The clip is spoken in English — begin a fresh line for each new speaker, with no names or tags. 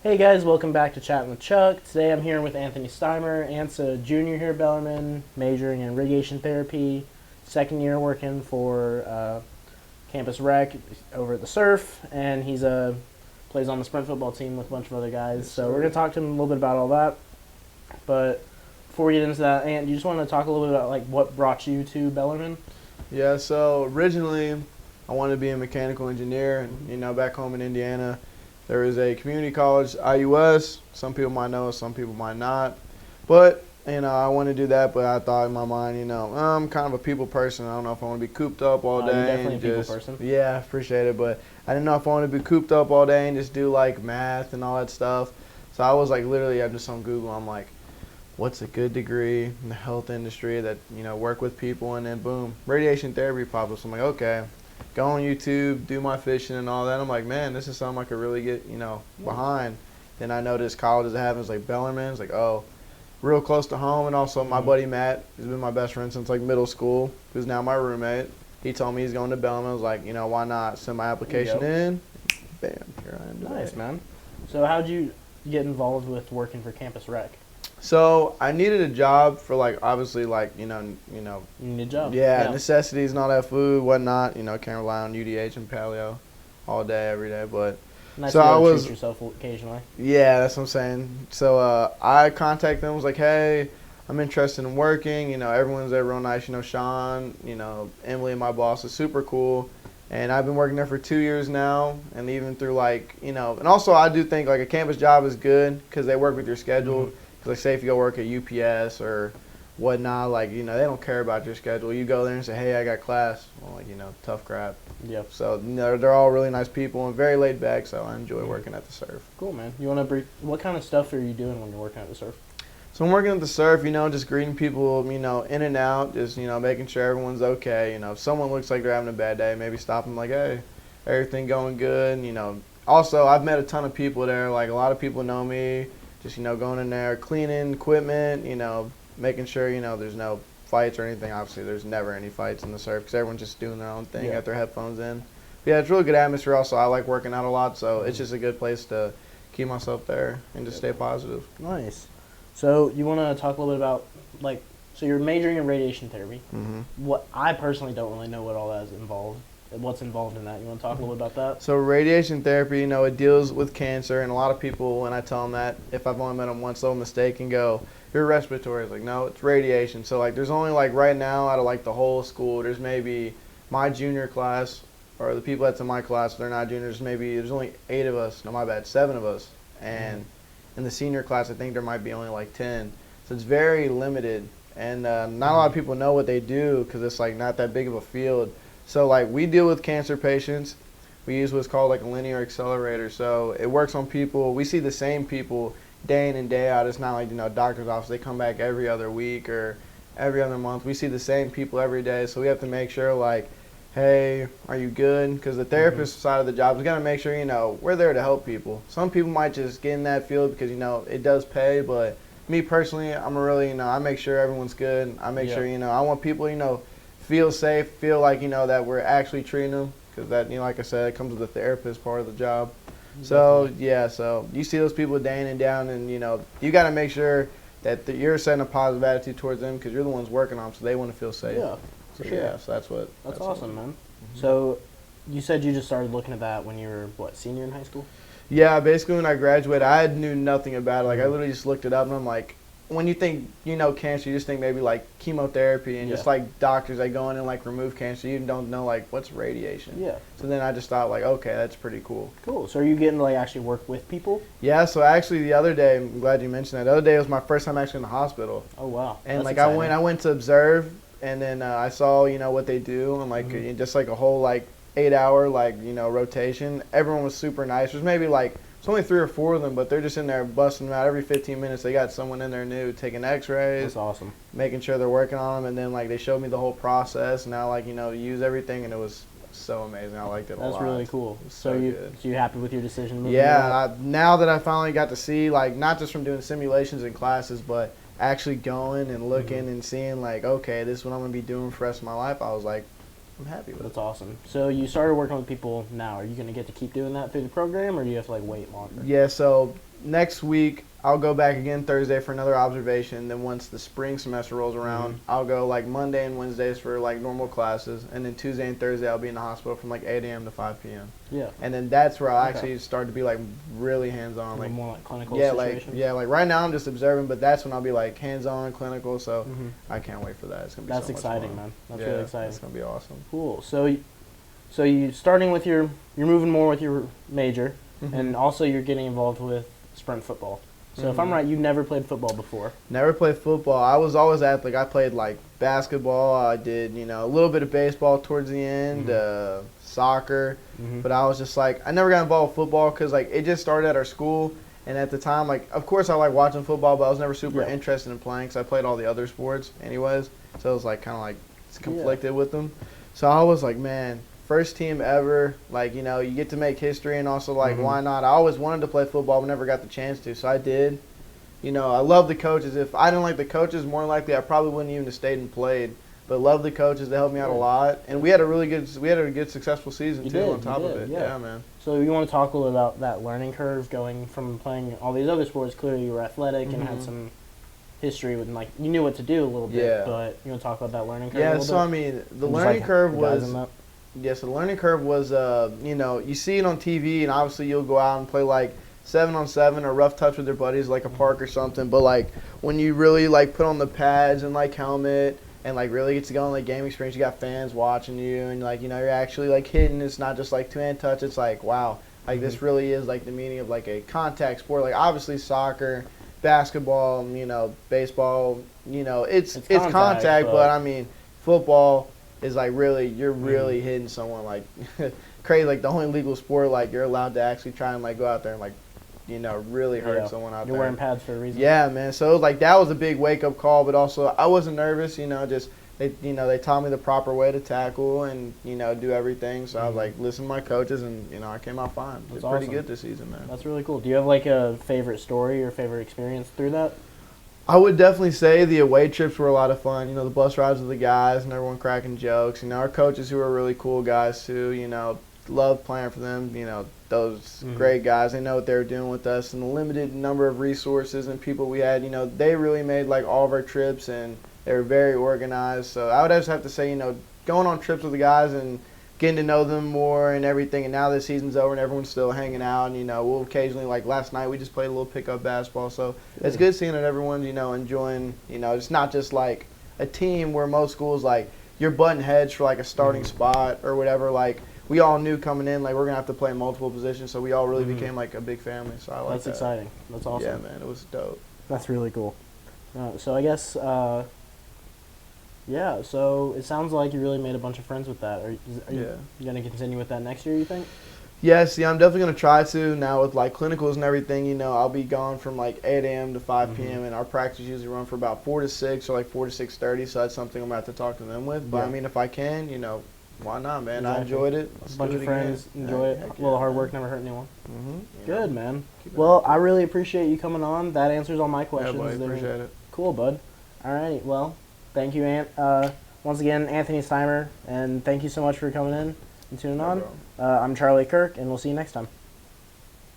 Hey guys, welcome back to Chatting with Chuck. Today I'm here with Anthony Steimer. Ant's a junior here at Bellarmine, majoring in radiation therapy, second year working for Campus Rec over at the Surf, and he's plays on the sprint football team with a bunch of other guys.
Yes,
so we're
sir.
going to talk to him a little bit about all that. But before we get into that, Ant, you just want to talk a little bit about like what brought you to Bellarmine?
Yeah, so originally I wanted to be a mechanical engineer, and back home in Indiana, there is a community college, IUS. Some people might know, some people might not. But I wanted to do that, but I thought in my mind, I'm kind of a people person. I don't know if I want to be cooped up all day.
You're definitely
and
a people
just,
person.
Yeah, I appreciate it, but I didn't know if I wanted to be cooped up all day and just do like math and all that stuff. So I was like literally, I'm just on Google. I'm like, what's a good degree in the health industry that work with people, and then boom, radiation therapy popped up. So I'm like, okay, go on YouTube, do my fishing and all that. I'm like, man, this is something I could really get behind. Then I noticed colleges that have is like Bellarmine. It's like, oh, real close to home. And also my buddy Matt has been my best friend since like middle school, who's now my roommate. He told me he's going to Bellarmine. I was like, why not send my application in? Bam, here I am today.
Nice, man. So how'd you get involved with working for Campus Rec?
So I needed a job for like obviously like
You need a job.
yeah, necessities and all that, food, whatnot. Can't rely on UDH and paleo all day every day. But
Nice
so
to be
I
able to
was
treat yourself occasionally.
yeah, that's what I'm saying. So I contacted them, was like, hey, I'm interested in working. Everyone's there real nice. Sean, Emily, my boss, is super cool. And I've been working there for 2 years now, and even through like, and also I do think like a campus job is good because they work with your schedule. Because like say if you go work at UPS or whatnot, like, they don't care about your schedule. You go there and say, hey, I got class. Well, like, tough crap.
Yep.
So, they're all really nice people and very laid back, so I enjoy working at the Surf.
Cool, man. You want to brief? What kind of stuff are you doing when you're working at the Surf?
So I'm working at the Surf, just greeting people, in and out, just, making sure everyone's okay. If someone looks like they're having a bad day, maybe stop them like, hey, everything going good. Also, I've met a ton of people there. Like, a lot of people know me. Just, going in there, cleaning equipment, making sure, there's no fights or anything. Obviously, there's never any fights in the Surf because everyone's just doing their own thing, got their headphones in. But yeah, it's a really good atmosphere. Also, I like working out a lot, so it's just a good place to keep myself there and just stay positive.
Nice. So you want to talk a little bit about, like, so you're majoring in radiation therapy.
Mm-hmm.
What I personally don't really know what all that is involved. What's involved in that? You want to talk a little bit about that?
So radiation therapy, it deals with cancer, and a lot of people, when I tell them that, if I've only met them once, they'll mistake and go, you're respiratory. It's like, no, it's radiation. So, like, there's only, like, right now, out of, like, the whole school, there's maybe my junior class, or the people that's in my class, they're not juniors, there's only 8 of us. No, my bad, 7 of us. And in the senior class, I think there might be only, like, 10. So it's very limited. And not a lot of people know what they do because it's, like, not that big of a field. So, like, we deal with cancer patients. We use what's called, like, a linear accelerator. So it works on people. We see the same people day in and day out. It's not like, doctor's office. They come back every other week or every other month. We see the same people every day. So we have to make sure, like, hey, are you good? Because the therapist side of the job, we got to make sure, we're there to help people. Some people might just get in that field because, it does pay. But me personally, I'm really, I make sure everyone's good. I make sure, I want people, feel safe, feel like, that we're actually treating them. Because that, like I said, it comes with the therapist part of the job. So, yeah, so you see those people day in and down, and, you got to make sure that you're setting a positive attitude towards them because you're the ones working on them, so they want to feel safe.
Yeah, for sure.
Yeah, so that's
awesome, man. So you said you just started looking at that when you were, senior in high school?
Yeah, basically when I graduated, I knew nothing about it. Like, I literally just looked it up, and I'm like, when you think, cancer, you just think maybe, like, chemotherapy and just, like, doctors that go in and, like, remove cancer. You don't know, like, what's radiation.
Yeah.
So then I just thought, like, okay, that's pretty cool.
Cool. So are you getting to, like, actually work with people?
Yeah, so actually the other day, I'm glad you mentioned that. The other day was my first time actually in the hospital.
Oh, wow.
And,
That's
like,
exciting.
I went to observe, and then I saw, what they do, and, like, just, like, a whole, like, 8-hour, like, rotation. Everyone was super nice. There's maybe, like, it's only 3 or 4 of them, but they're just in there busting them out every 15 minutes. They got someone in there new taking X-rays.
That's awesome.
Making sure they're working on them, and then like they showed me the whole process. Now like use everything, and it was so amazing. I liked it a lot.
That's really cool. So you happy with your decision?
Yeah. Now that I finally got to see, like, not just from doing simulations and classes, but actually going and looking and seeing like, okay, this is what I'm gonna be doing for the rest of my life. I was like, I'm happy with it.
That's awesome. So you started working with people now. Are you going to get to keep doing that through the program, or do you have to, like, wait longer?
Yeah, so next week I'll go back again Thursday for another observation. Then once the spring semester rolls around, I'll go like Monday and Wednesdays for like normal classes, and then Tuesday and Thursday I'll be in the hospital from like 8 a.m. to 5 p.m.
Yeah.
And then that's where I'll actually start to be like really hands-on, like
more like clinical
yeah,
situation.
like right now I'm just observing, but that's when I'll be like hands-on, clinical. So I can't wait for that. It's gonna be
That's
so much
exciting,
fun.
man. That's really exciting.
It's gonna be awesome.
Cool. So you starting with you're moving more with your major, and also you're getting involved with sprint football. So if I'm right, you've never played football before.
Never played football. I was always athletic. I played like basketball. I did, a little bit of baseball towards the end, soccer. But I was just like, I never got involved with football because like it just started at our school. And at the time, like, of course I like watching football, but I was never super interested in playing because I played all the other sports anyways. So it was like kind of like conflicted with them. So I was like, man, first team ever, like, you get to make history, and also, like, why not? I always wanted to play football, but never got the chance to, so I did. I love the coaches. If I didn't like the coaches, more than likely I probably wouldn't even have stayed and played. But love the coaches. They helped me out a lot. And we had a good, successful season, too, on top of it. Yeah, man.
So you want to talk a little about that learning curve going from playing all these other sports? Clearly you were athletic and had some history with, like, you knew what to do a little bit. But you want to talk about that learning curve a little bit?
Yeah, so, I mean, the learning curve was... Yes, the learning curve was, you see it on TV, and obviously you'll go out and play, like, 7-on-7 or rough touch with your buddies, like a park or something. But, like, when you really, like, put on the pads and, like, helmet and, like, really get to go on, like, game experience, you got fans watching you, and, like, you're actually, like, hitting. It's not just, like, two-hand touch. It's like, wow, like, this really is, like, the meaning of, like, a contact sport. Like, obviously soccer, basketball, baseball, it's contact, but, I mean, football is like you're really hitting someone like crazy, like the only legal sport like you're allowed to actually try and like go out there and like really hurt someone out there.
You're wearing pads for a reason.
Yeah, man. So it was like that was a big wake up call, but also I wasn't nervous. Just they taught me the proper way to tackle and do everything. So I was like listen to my coaches, and I came out fine. It's pretty good this season, man.
That's really cool. Do you have like a favorite story or favorite experience through that?
I would definitely say the away trips were a lot of fun. The bus rides with the guys and everyone cracking jokes. Our coaches who were really cool guys too. Loved playing for them. Those great guys. They know what they were doing with us, and the limited number of resources and people we had. They really made like all of our trips, and they were very organized. So I would just have to say, going on trips with the guys and getting to know them more and everything. And now the season's over and everyone's still hanging out. And, we'll occasionally, like last night, we just played a little pickup basketball. So it's good seeing that everyone's, enjoying, it's not just like a team where most schools, like, you're butting heads for like a starting spot or whatever. Like, we all knew coming in, like, we're going to have to play multiple positions. So we all really became like a big family. So I like that.
That's exciting. That's awesome.
Yeah, man. It was dope.
That's really cool. So I guess, yeah, so it sounds like you really made a bunch of friends with that. Are you going to continue with that next year, you think?
Yes, I'm definitely going to try to. Now with, like, clinicals and everything, I'll be gone from, like, 8 a.m. to 5 p.m., and our practice usually run for about 4 to 6 or, like, 4 to 6:30, so that's something I'm going to have to talk to them with. But, I mean, if I can, why not, man? Exactly. I enjoyed it.
A bunch of friends enjoy it. A little hard work never hurt anyone. Good, man.
Well,
I really appreciate you coming on. That answers all my questions.
Yeah, buddy, appreciate it.
Cool, bud. All righty, well... Thank you, once again, Anthony Steimer, and thank you so much for coming in and tuning on. I'm Charlie Kirk, and we'll see you next time.